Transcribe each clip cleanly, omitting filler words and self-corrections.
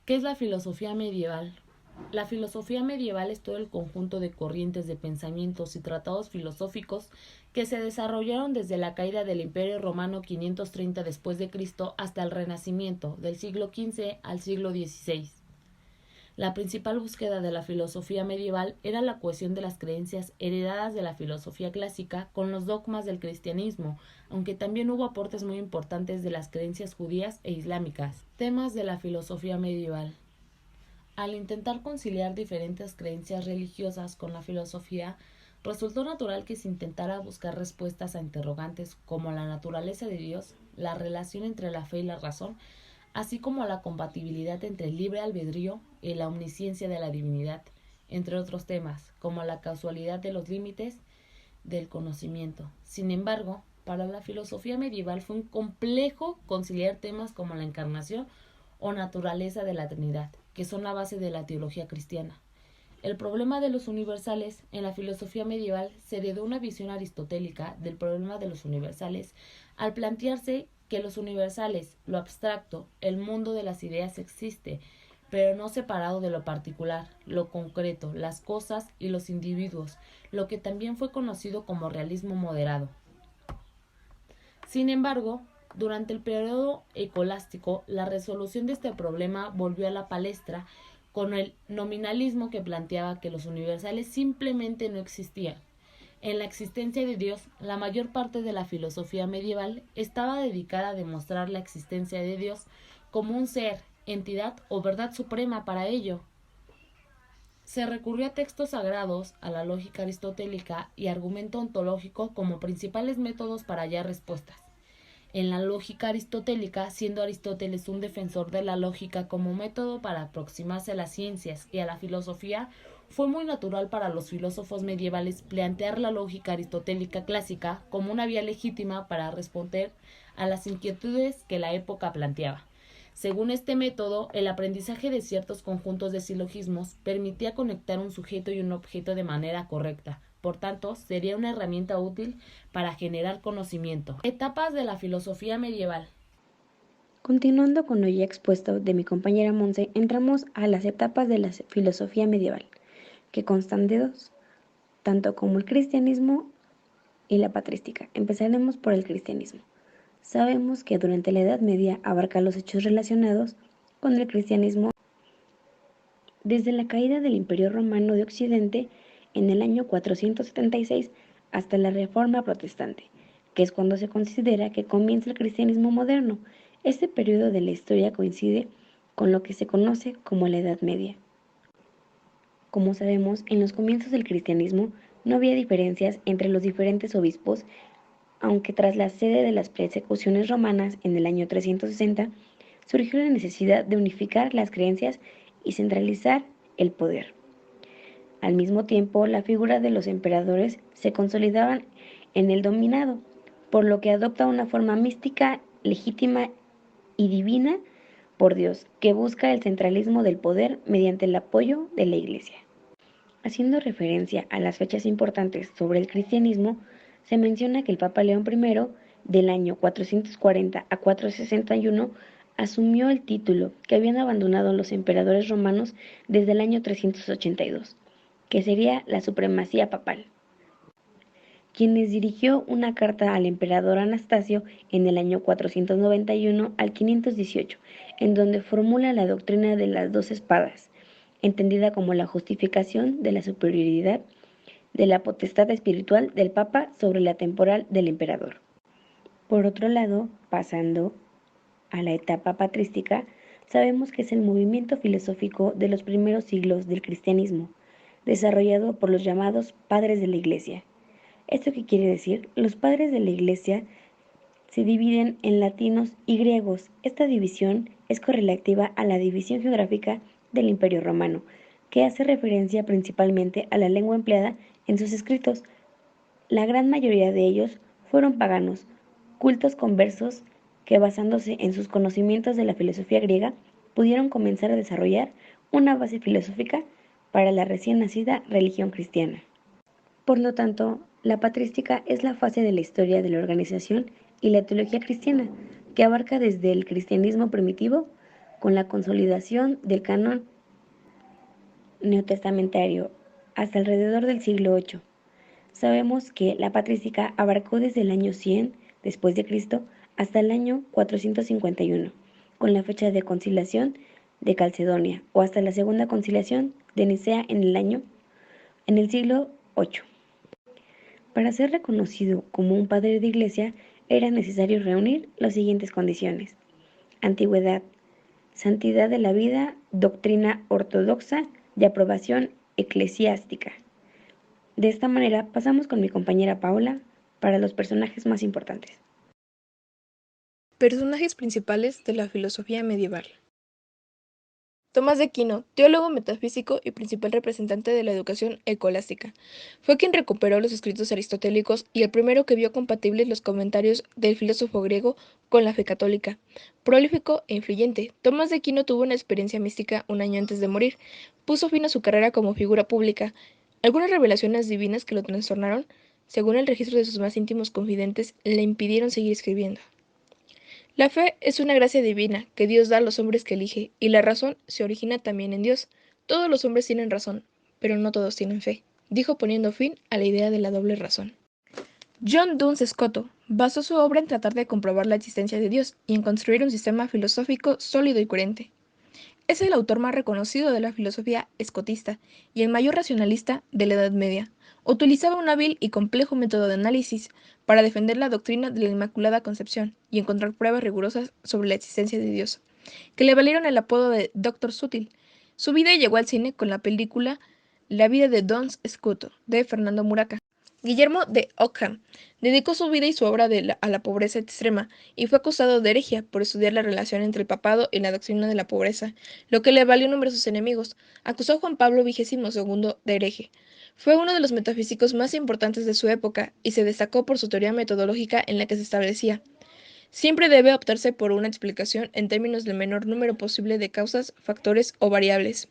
¿Qué es la filosofía medieval? La filosofía medieval es todo el conjunto de corrientes de pensamientos y tratados filosóficos que se desarrollaron desde la caída del Imperio Romano 530 después de Cristo hasta el Renacimiento del siglo XV al siglo XVI. La principal búsqueda de la filosofía medieval era la cohesión de las creencias heredadas de la filosofía clásica con los dogmas del cristianismo, aunque también hubo aportes muy importantes de las creencias judías e islámicas. Temas de la filosofía medieval. Al intentar conciliar diferentes creencias religiosas con la filosofía, resultó natural que se intentara buscar respuestas a interrogantes como la naturaleza de Dios, la relación entre la fe y la razón, así como la compatibilidad entre el libre albedrío y la omnisciencia de la divinidad, entre otros temas, como la causalidad de los límites del conocimiento. Sin embargo, para la filosofía medieval fue un complejo conciliar temas como la encarnación o naturaleza de la Trinidad, que son la base de la teología cristiana. El problema de los universales en la filosofía medieval se heredó una visión aristotélica del problema de los universales al plantearse que los universales, lo abstracto, el mundo de las ideas existe, pero no separado de lo particular, lo concreto, las cosas y los individuos, lo que también fue conocido como realismo moderado. Sin embargo, durante el periodo escolástico, la resolución de este problema volvió a la palestra con el nominalismo que planteaba que los universales simplemente no existían. En la existencia de Dios, la mayor parte de la filosofía medieval estaba dedicada a demostrar la existencia de Dios como un ser, entidad o verdad suprema para ello. Se recurrió a textos sagrados, a la lógica aristotélica y argumento ontológico como principales métodos para hallar respuestas. En la lógica aristotélica, siendo Aristóteles un defensor de la lógica como método para aproximarse a las ciencias y a la filosofía, fue muy natural para los filósofos medievales plantear la lógica aristotélica clásica como una vía legítima para responder a las inquietudes que la época planteaba. Según este método, el aprendizaje de ciertos conjuntos de silogismos permitía conectar un sujeto y un objeto de manera correcta. Por tanto, sería una herramienta útil para generar conocimiento. Etapas de la filosofía medieval. Continuando con lo ya expuesto de mi compañera Monse, entramos a las etapas de la filosofía medieval, que constan de dos, tanto como el cristianismo y la patrística. Empezaremos por el cristianismo. Sabemos que durante la Edad Media abarca los hechos relacionados con el cristianismo desde la caída del Imperio Romano de Occidente en el año 476 hasta la Reforma Protestante, que es cuando se considera que comienza el cristianismo moderno. Este periodo de la historia coincide con lo que se conoce como la Edad Media. Como sabemos, en los comienzos del cristianismo no había diferencias entre los diferentes obispos, aunque tras la cede de las persecuciones romanas en el año 360, surgió la necesidad de unificar las creencias y centralizar el poder. Al mismo tiempo, la figura de los emperadores se consolidaban en el dominado, por lo que adopta una forma mística, legítima y divina por Dios, que busca el centralismo del poder mediante el apoyo de la Iglesia. Haciendo referencia a las fechas importantes sobre el cristianismo, se menciona que el Papa León I, del año 440 a 461, asumió el título que habían abandonado los emperadores romanos desde el año 382, que sería la supremacía papal, quien les dirigió una carta al emperador Anastasio en el año 491 al 518, en donde formula la doctrina de las dos espadas, entendida como la justificación de la superioridad de la potestad espiritual del Papa sobre la temporal del emperador. Por otro lado, pasando a la etapa patrística, sabemos que es el movimiento filosófico de los primeros siglos del cristianismo, desarrollado por los llamados padres de la Iglesia. ¿Esto qué quiere decir? Los padres de la Iglesia se dividen en latinos y griegos. Esta división es correlativa a la división geográfica del Imperio Romano, que hace referencia principalmente a la lengua empleada en sus escritos. La gran mayoría de ellos fueron paganos, cultos conversos que, basándose en sus conocimientos de la filosofía griega, pudieron comenzar a desarrollar una base filosófica para la recién nacida religión cristiana. Por lo tanto, la patrística es la fase de la historia de la organización y la teología cristiana, que abarca desde el cristianismo primitivo con la consolidación del canon neotestamentario hasta alrededor del siglo VIII. Sabemos que la patrística abarcó desde el año 100 después de Cristo hasta el año 451, con la fecha de conciliación de Calcedonia, o hasta la segunda conciliación de Nicea en el siglo VIII. Para ser reconocido como un padre de iglesia era necesario reunir las siguientes condiciones: antigüedad, santidad de la vida, doctrina ortodoxa y aprobación eclesiástica. De esta manera pasamos con mi compañera Paula para los personajes más importantes. Personajes principales de la filosofía medieval. Tomás de Aquino, teólogo metafísico y principal representante de la educación escolástica, fue quien recuperó los escritos aristotélicos y el primero que vio compatibles los comentarios del filósofo griego con la fe católica. Prolífico e influyente, Tomás de Aquino tuvo una experiencia mística un año antes de morir. Puso fin a su carrera como figura pública. Algunas revelaciones divinas que lo trastornaron, según el registro de sus más íntimos confidentes, le impidieron seguir escribiendo. La fe es una gracia divina que Dios da a los hombres que elige, y la razón se origina también en Dios. Todos los hombres tienen razón, pero no todos tienen fe, dijo poniendo fin a la idea de la doble razón. John Duns Scoto basó su obra en tratar de comprobar la existencia de Dios y en construir un sistema filosófico sólido y coherente. Es el autor más reconocido de la filosofía escotista y el mayor racionalista de la Edad Media. Utilizaba un hábil y complejo método de análisis para defender la doctrina de la Inmaculada Concepción y encontrar pruebas rigurosas sobre la existencia de Dios, que le valieron el apodo de Doctor Sutil. Su vida llegó al cine con la película La vida de Duns Scoto, de Fernando Muraca. Guillermo de Ockham dedicó su vida y su obra a la pobreza extrema y fue acusado de herejía por estudiar la relación entre el papado y la doctrina de la pobreza, lo que le valió numerosos enemigos. Acusó a Juan Pablo XXII de hereje. Fue uno de los metafísicos más importantes de su época y se destacó por su teoría metodológica en la que se establecía: siempre debe optarse por una explicación en términos del menor número posible de causas, factores o variables.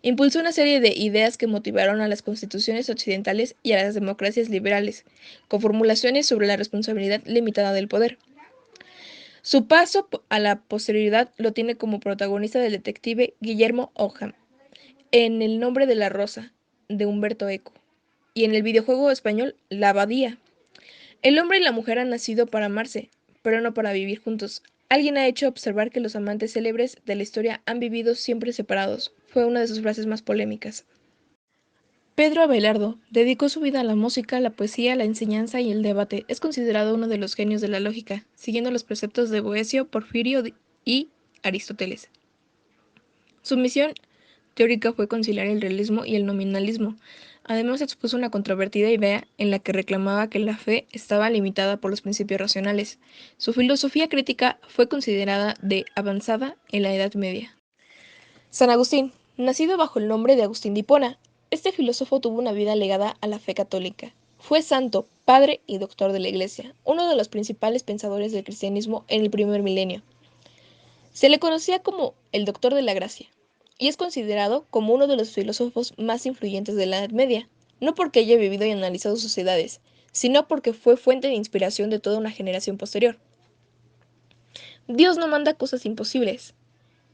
Impulsó una serie de ideas que motivaron a las constituciones occidentales y a las democracias liberales, con formulaciones sobre la responsabilidad limitada del poder. Su paso a la posterioridad lo tiene como protagonista del detective Guillermo Ockham, en El nombre de la rosa, de Humberto Eco, y en el videojuego español La Abadía. El hombre y la mujer han nacido para amarse, pero no para vivir juntos. Alguien ha hecho observar que los amantes célebres de la historia han vivido siempre separados. Fue una de sus frases más polémicas. Pedro Abelardo dedicó su vida a la música, la poesía, la enseñanza y el debate. Es considerado uno de los genios de la lógica, siguiendo los preceptos de Boecio, Porfirio y Aristóteles. Su misión teórica fue conciliar el realismo y el nominalismo. Además, expuso una controvertida idea en la que reclamaba que la fe estaba limitada por los principios racionales. Su filosofía crítica fue considerada de avanzada en la Edad Media. San Agustín, nacido bajo el nombre de Agustín de Hipona, este filósofo tuvo una vida legada a la fe católica. Fue santo, padre y doctor de la Iglesia, uno de los principales pensadores del cristianismo en el primer milenio. Se le conocía como el Doctor de la Gracia, y es considerado como uno de los filósofos más influyentes de la Edad Media, no porque haya vivido y analizado sociedades, sino porque fue fuente de inspiración de toda una generación posterior. Dios no manda cosas imposibles,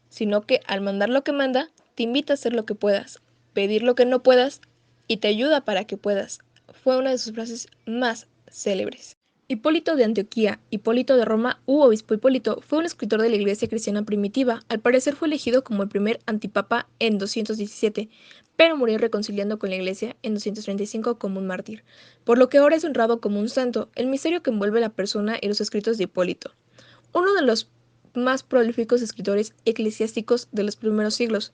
sino que al mandar lo que manda, te invita a hacer lo que puedas, pedir lo que no puedas y te ayuda para que puedas. Fue una de sus frases más célebres. Hipólito de Antioquía, Hipólito de Roma u obispo Hipólito, fue un escritor de la Iglesia cristiana primitiva. Al parecer fue elegido como el primer antipapa en 217, pero murió reconciliando con la Iglesia en 235 como un mártir, por lo que ahora es honrado como un santo. El misterio que envuelve la persona y los escritos de Hipólito. Uno de los más prolíficos escritores eclesiásticos de los primeros siglos,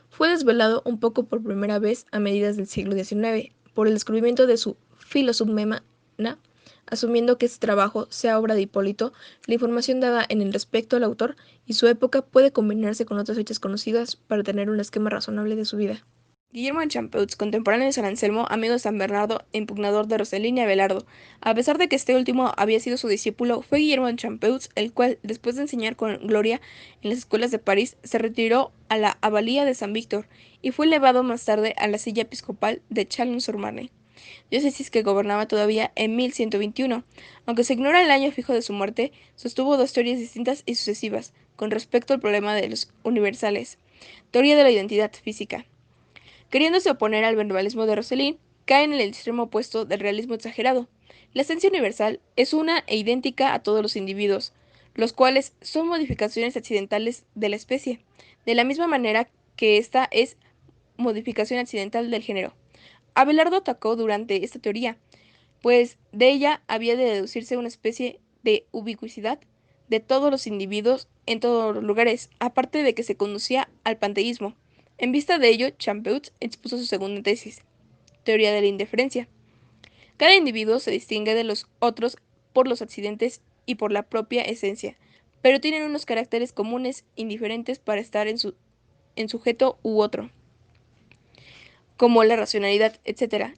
fue desvelado un poco por primera vez a mediados del siglo XIX por el descubrimiento de su Filosumena. Asumiendo que este trabajo sea obra de Hipólito, la información dada en el respecto al autor y su época puede combinarse con otras fechas conocidas para tener un esquema razonable de su vida. Guillermo de Champeaux, contemporáneo de San Anselmo, amigo de San Bernardo, impugnador de Roselín y Abelardo. A pesar de que este último había sido su discípulo, fue Guillermo de Champeaux el cual, después de enseñar con gloria en las escuelas de París, se retiró a la abadía de San Víctor y fue elevado más tarde a la silla episcopal de Chalon-sur-Marne, diócesis que gobernaba todavía en 1121. Aunque se ignora el año fijo de su muerte, sostuvo dos teorías distintas y sucesivas. con respecto al problema de los universales. Teoría de la identidad física. Queriéndose oponer al verbalismo de Rosselin, cae en el extremo opuesto del realismo exagerado. La esencia universal es una e idéntica a todos los individuos, los cuales son modificaciones accidentales de la especie, de la misma manera que esta es modificación accidental del género. Abelardo atacó durante esta teoría, pues de ella había de deducirse una especie de ubicuidad de todos los individuos en todos los lugares, aparte de que se conducía al panteísmo. En vista de ello, Champeaux expuso su segunda tesis, teoría de la indiferencia. Cada individuo se distingue de los otros por los accidentes y por la propia esencia, pero tienen unos caracteres comunes indiferentes para estar en sujeto u otro, como la racionalidad, etc.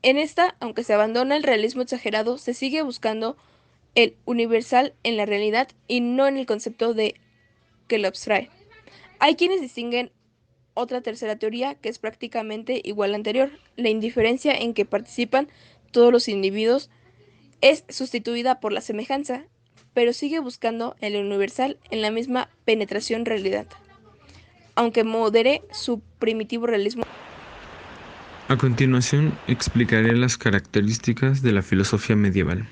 En esta, aunque se abandona el realismo exagerado, se sigue buscando el universal en la realidad y no en el concepto de que lo abstrae. Hay quienes distinguen otra tercera teoría que es prácticamente igual a la anterior. La indiferencia en que participan todos los individuos es sustituida por la semejanza, pero sigue buscando el universal en la misma penetración realidad, aunque modere su primitivo realismo. A continuación explicaré las características de la filosofía medieval.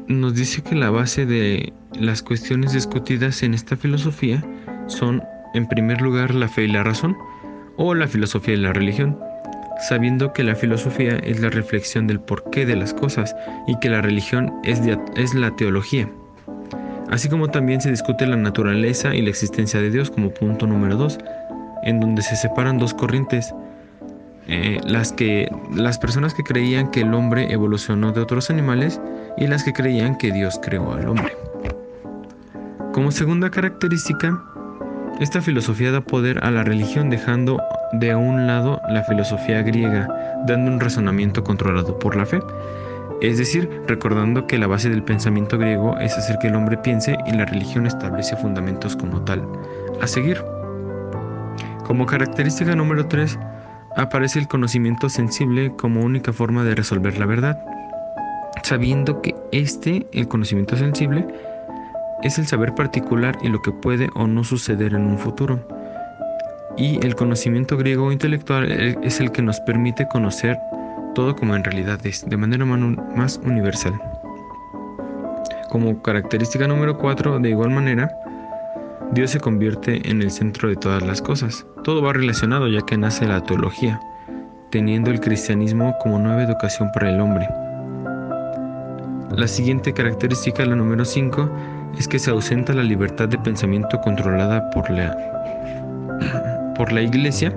Nos dice que la base de las cuestiones discutidas en esta filosofía son, en primer lugar, la fe y la razón, o la filosofía y la religión, sabiendo que la filosofía es la reflexión del porqué de las cosas y que la religión es la teología. Así como también se discute la naturaleza y la existencia de Dios como punto número 2, en donde se separan dos corrientes, las personas que creían que el hombre evolucionó de otros animales y las que creían que Dios creó al hombre. Como segunda característica, esta filosofía da poder a la religión dejando de un lado la filosofía griega, dando un razonamiento controlado por la fe, es decir, recordando que la base del pensamiento griego es hacer que el hombre piense y la religión establece fundamentos como tal a seguir. Como característica número 3, aparece el conocimiento sensible como única forma de resolver la verdad, sabiendo que el conocimiento sensible, es el saber particular y lo que puede o no suceder en un futuro. Y el conocimiento griego intelectual es el que nos permite conocer todo como en realidad es, de manera más universal. Como característica número 4, de igual manera, Dios se convierte en el centro de todas las cosas. Todo va relacionado ya que nace la teología, teniendo el cristianismo como nueva educación para el hombre. La siguiente característica, la número 5, es que se ausenta la libertad de pensamiento controlada por la Iglesia,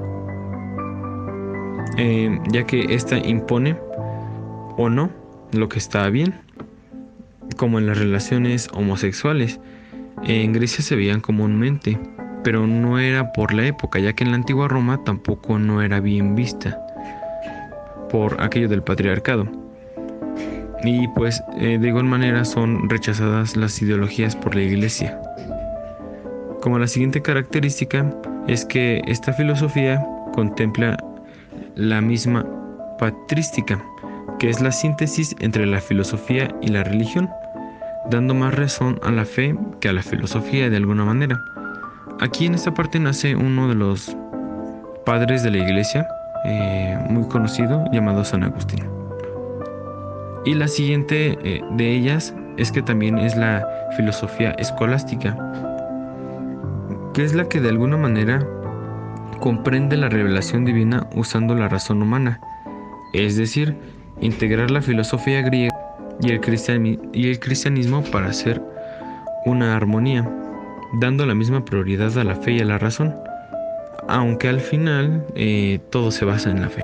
ya que ésta impone o no lo que está bien, como en las relaciones homosexuales. En Grecia se veían comúnmente, pero no era por la época, ya que en la antigua Roma tampoco no era bien vista por aquello del patriarcado. Y pues de igual manera son rechazadas las ideologías por la Iglesia. Como la siguiente característica es que esta filosofía contempla la misma patrística, que es la síntesis entre la filosofía y la religión, dando más razón a la fe que a la filosofía de alguna manera. Aquí en esta parte nace uno de los padres de la Iglesia, muy conocido, llamado San Agustín. Y la siguiente de ellas es que también es la filosofía escolástica, que es la que de alguna manera comprende la revelación divina usando la razón humana, es decir, integrar la filosofía griega y el cristianismo para hacer una armonía, dando la misma prioridad a la fe y a la razón, aunque al final todo se basa en la fe.